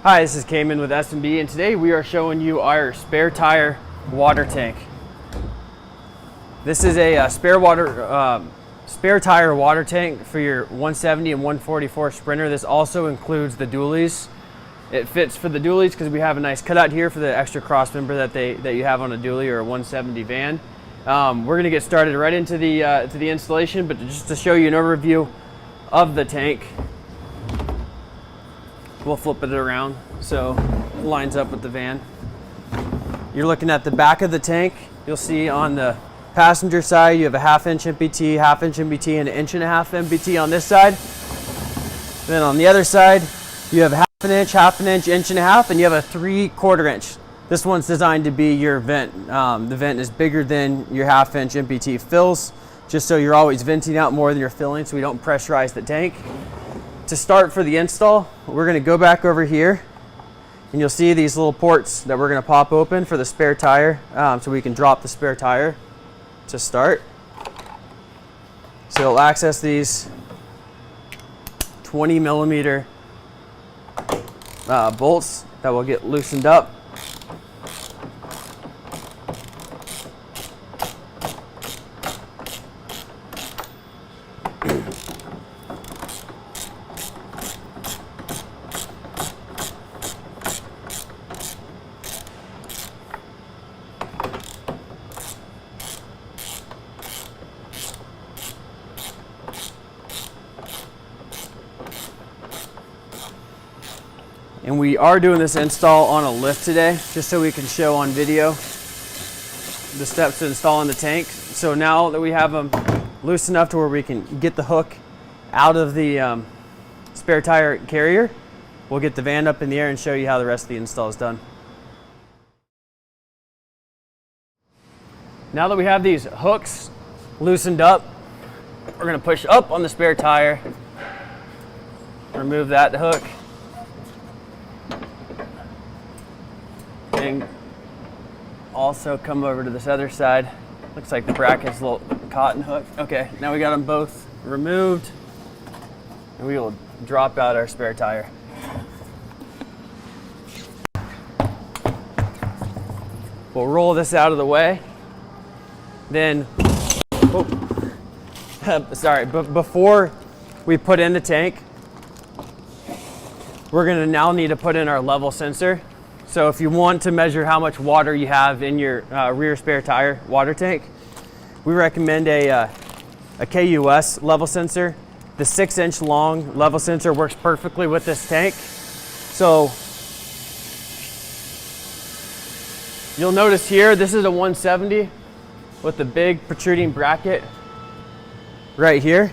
Hi, this is Cayman with S&B, and today we are showing you our spare tire water tank. This is a spare tire water tank for your 170 and 144 Sprinter. This also includes the dualies. It fits for the dualies because we have a nice cutout here for the extra cross member that you have on a dually or a 170 van. We're going to get started right into the installation, but just to show you an overview of the tank, we'll flip it around so it lines up with the van. You're looking at the back of the tank. You'll see on the passenger side you have a 1/2 inch MPT, 1/2 inch MPT, and 1.5 inch MPT on this side. Then on the other side you have 1/2 inch, 1/2 inch, 1.5 inch, and you have a 3/4 inch. This one's designed to be your vent. The vent is bigger than your 1/2 inch MPT fills, just so you're always venting out more than you're filling so we don't pressurize the tank. To start for the install, we're going to go back over here and you'll see these little ports that we're going to pop open for the spare tire, so we can drop the spare tire to start. So it'll access these 20 millimeter bolts that will get loosened up. And we are doing this install on a lift today, just so we can show on video the steps to installing the tank. So now that we have them loose enough to where we can get the hook out of the spare tire carrier, we'll get the van up in the air and show you how the rest of the install is done. Now that we have these hooks loosened up, we're going to push up on the spare tire, remove that hook, and also come over to this other side. Looks like the bracket's a little cotton hook. Okay, now we got them both removed, and we will drop out our spare tire. We'll roll this out of the way. Then, but before we put in the tank, we're gonna now need to put in our level sensor. So if you want to measure how much water you have in your rear spare tire water tank, we recommend a KUS level sensor. The 6-inch long level sensor works perfectly with this tank. So you'll notice here, this is a 170 with the big protruding bracket right here.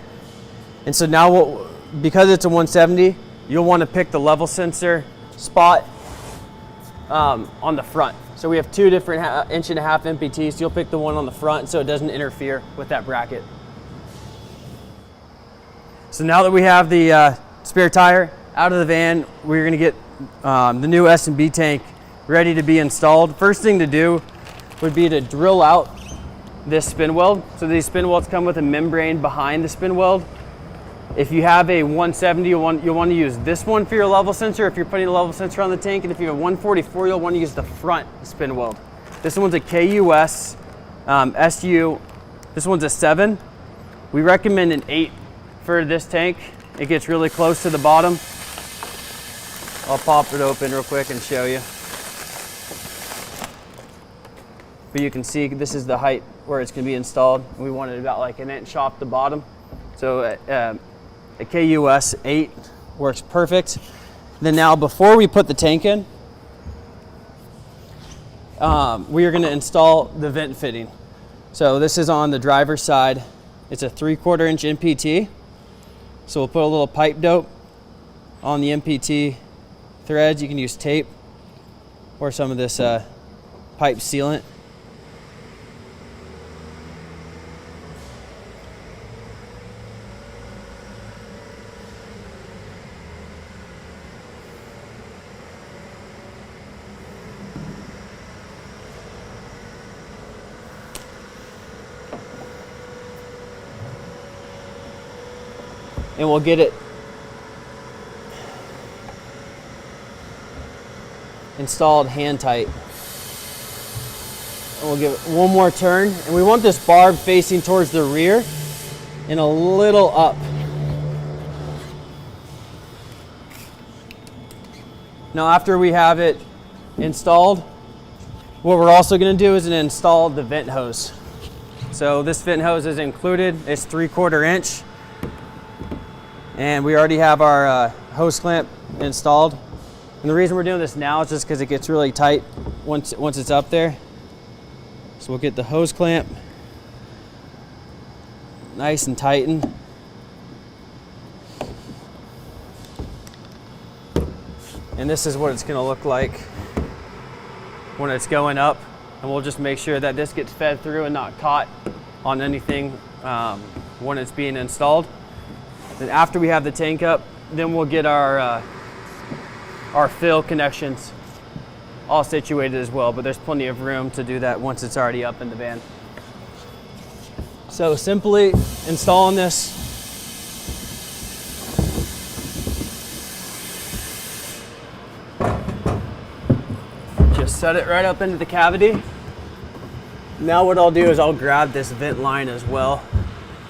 And so now because it's a 170, you'll want to pick the level sensor spot on the front. So we have two different 1.5 inch MPTs. You'll pick the one on the front so it doesn't interfere with that bracket. So now that we have the spare tire out of the van, we're going to get the new S&B tank ready to be installed. First thing to do would be to drill out this spin weld. So these spin welds come with a membrane behind the spin weld. If you have a 170, you'll want to use this one for your level sensor if you're putting a level sensor on the tank, and if you have a 144, you'll want to use the front spin weld. This one's a KUS SU. This one's a 7. We recommend an 8 for this tank. It gets really close to the bottom. I'll pop it open real quick and show you. But you can see this is the height where it's going to be installed. We want it about like 1 inch off the bottom. So a KUS 8 works perfect. Then now before we put the tank in, we are going to install the vent fitting. So this is on the driver's side. It's a 3/4 inch MPT. So we'll put a little pipe dope on the MPT threads. You can use tape or some of this pipe sealant. And we'll get it installed hand tight. And we'll give it one more turn, and we want this barb facing towards the rear and a little up. Now after we have it installed, what we're also going to do is install the vent hose. So this vent hose is included. It's 3/4 inch, and we already have our hose clamp installed. And the reason we're doing this now is just because it gets really tight once it's up there. So we'll get the hose clamp nice and tightened. And this is what it's going to look like when it's going up. And we'll just make sure that this gets fed through and not caught on anything when it's being installed. Then after we have the tank up, then we'll get our fill connections all situated as well, but there's plenty of room to do that once it's already up in the van. So simply installing this, just set it right up into the cavity. Now what I'll do is I'll grab this vent line as well,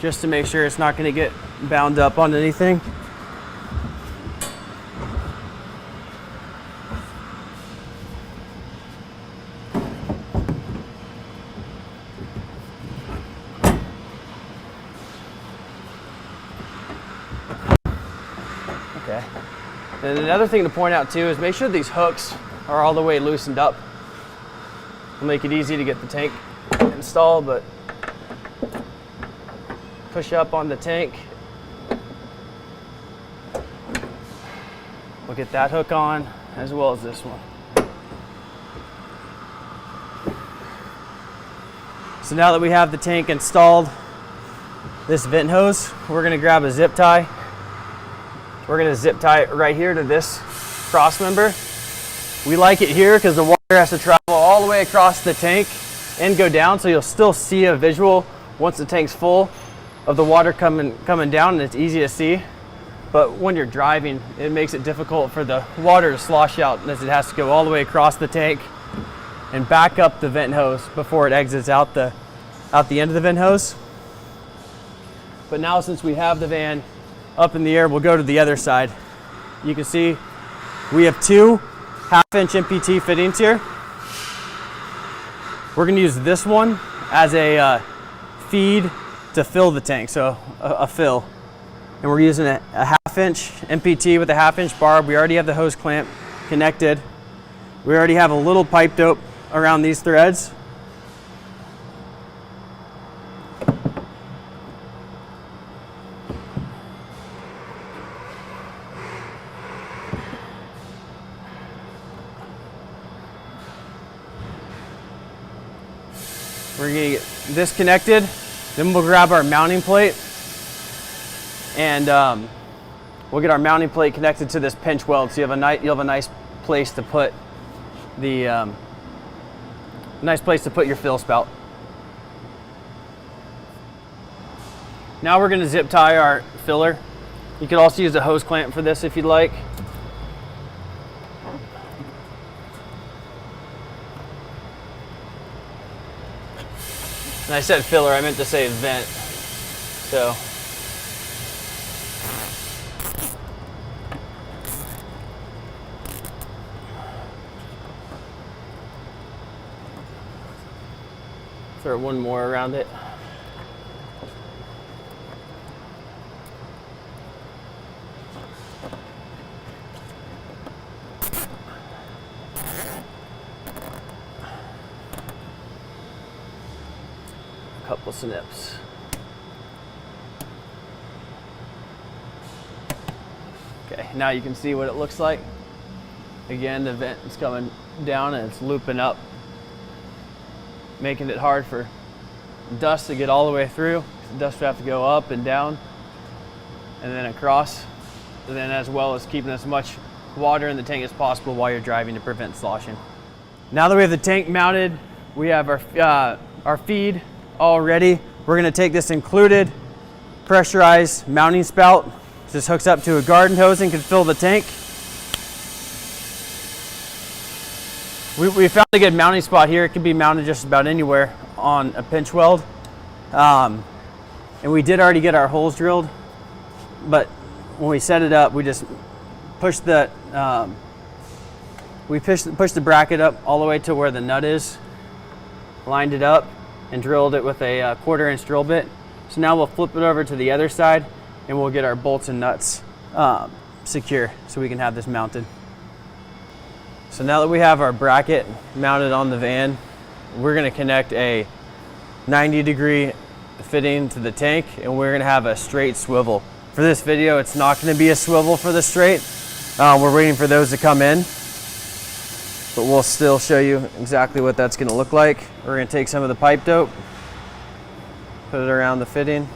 just to make sure it's not going to get bound up on anything. Okay. And another thing to point out too is make sure these hooks are all the way loosened up. It'll make it easy to get the tank installed, but push up on the tank. We'll get that hook on as well as this one. So now that we have the tank installed, this vent hose, we're going to grab a zip tie. We're going to zip tie it right here to this cross member. We like it here because the water has to travel all the way across the tank and go down, so you'll still see a visual once the tank's full of the water coming down, and it's easy to see. But when you're driving, it makes it difficult for the water to slosh out, as it has to go all the way across the tank and back up the vent hose before it exits out the end of the vent hose. But now, since we have the van up in the air, we'll go to the other side. You can see we have 2 half-inch MPT fittings here. We're going to use this one as a feed to fill the tank, so a fill. And we're using a half-inch MPT with a half-inch barb. We already have the hose clamp connected. We already have a little pipe dope around these threads. We're going to get this connected, then we'll grab our mounting plate, and we'll get our mounting plate connected to this pinch weld, so you'll have a nice place to put the your fill spout. Now we're going to zip tie our filler. You could also use a hose clamp for this if you'd like. And I said filler, I meant to say vent. So throw one more around it. Couple snips. Okay, now you can see what it looks like. Again, the vent is coming down and it's looping up, making it hard for dust to get all the way through. Dust would have to go up and down and then across, and then as well as keeping as much water in the tank as possible while you're driving to prevent sloshing. Now that we have the tank mounted, we have our feed all ready. We're going to take this included pressurized mounting spout. This hooks up to a garden hose and can fill the tank. We found a good mounting spot here. It can be mounted just about anywhere on a pinch weld. And we did already get our holes drilled, but when we set it up, we just pushed the pushed the bracket up all the way to where the nut is, lined it up, and drilled it with a 1/4 inch drill bit. So now we'll flip it over to the other side and we'll get our bolts and nuts secure so we can have this mounted. So now that we have our bracket mounted on the van, we're going to connect a 90-degree fitting to the tank, and we're going to have a straight swivel. For this video, it's not going to be a swivel for the straight. We're waiting for those to come in, but we'll still show you exactly what that's going to look like. We're going to take some of the pipe dope, put it around the fitting,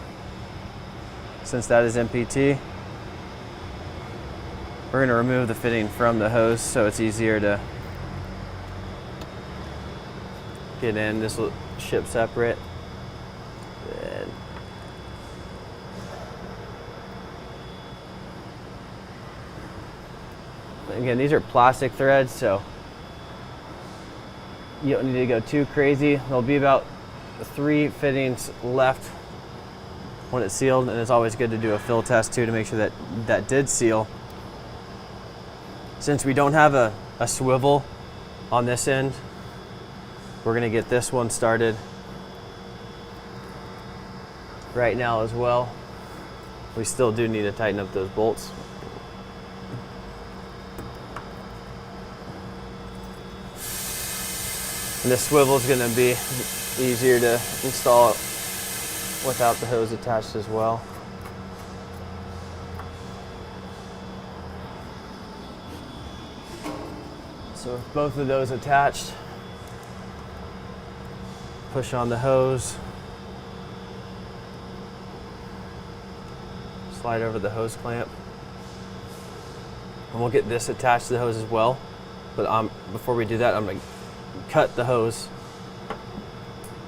since that is MPT. We're going to remove the fitting from the hose so it's easier to get in. This will ship separate. Again, these are plastic threads, so you don't need to go too crazy. There'll be about 3 fittings left when it's sealed, and it's always good to do a fill test too to make sure that that did seal. Since we don't have a swivel on this end, we're going to get this one started right now as well. We still do need to tighten up those bolts. And this swivel is going to be easier to install without the hose attached as well. So with both of those attached, push on the hose, slide over the hose clamp, and we'll get this attached to the hose as well. But before we do that, I'm going to cut the hose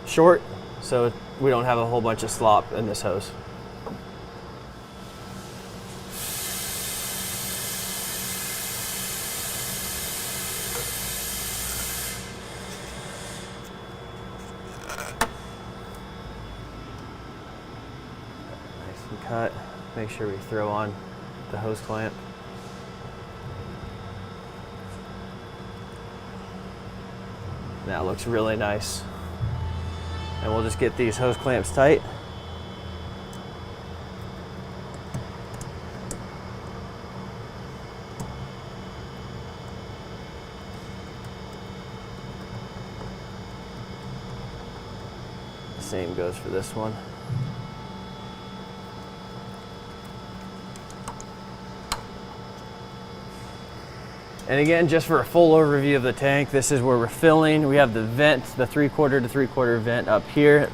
short so we don't have a whole bunch of slop in this hose. Nice and cut. Make sure we throw on the hose clamp. That looks really nice. And we'll just get these hose clamps tight. The same goes for this one. And again, just for a full overview of the tank, this is where we're filling. We have the vent, the 3/4 to 3/4 vent up here.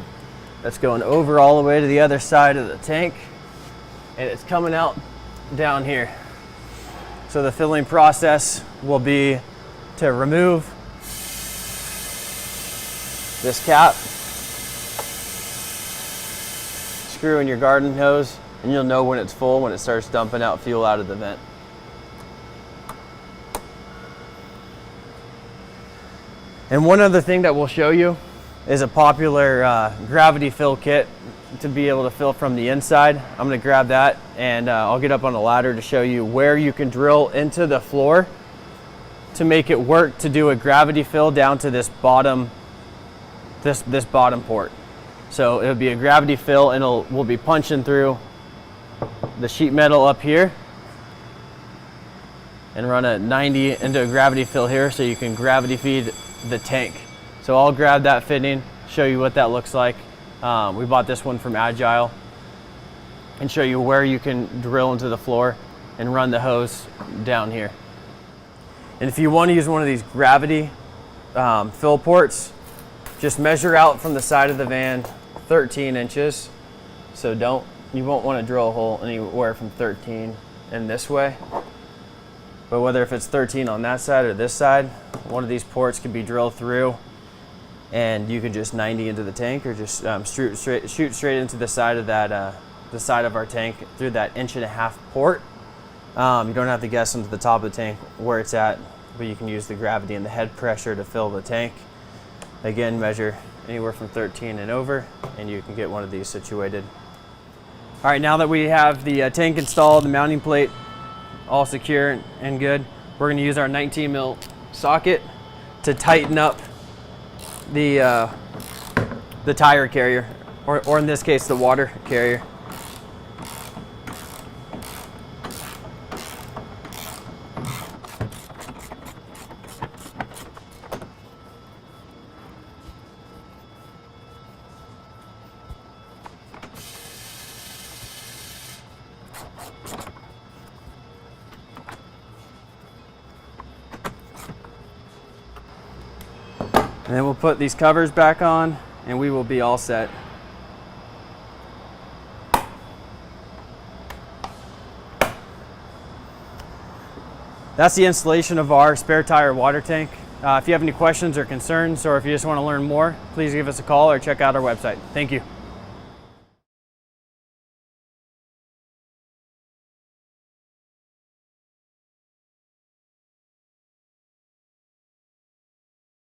That's going over all the way to the other side of the tank. And it's coming out down here. So the filling process will be to remove this cap, screw in your garden hose, and you'll know when it's full when it starts dumping out fuel out of the vent. And one other thing that we'll show you is a popular gravity fill kit to be able to fill from the inside. I'm going to grab that, and I'll get up on a ladder to show you where you can drill into the floor to make it work to do a gravity fill down to this bottom this bottom port. So it'll be a gravity fill, and we'll be punching through the sheet metal up here and run a 90 into a gravity fill here so you can gravity feed the tank. So I'll grab that fitting, show you what that looks like. We bought this one from Agile, and show you where you can drill into the floor and run the hose down here. And if you want to use one of these gravity fill ports, just measure out from the side of the van 13 inches. So you won't want to drill a hole anywhere from 13 in this way. But whether if it's 13 on that side or this side, one of these ports can be drilled through, and you can just 90 into the tank, or just shoot straight into the side of that, the side of our tank through that 1.5 inch port. You don't have to guess into the top of the tank where it's at. but you can use the gravity and the head pressure to fill the tank. Again, measure anywhere from 13 and over, and you can get one of these situated. All right, now that we have the tank installed, the mounting plate all secure and good, we're going to use our 19 mil socket to tighten up the tire carrier, or in this case, the water carrier. And then we'll put these covers back on and we will be all set. That's the installation of our spare tire water tank. If you have any questions or concerns, or if you just want to learn more, please give us a call or check out our website. Thank you.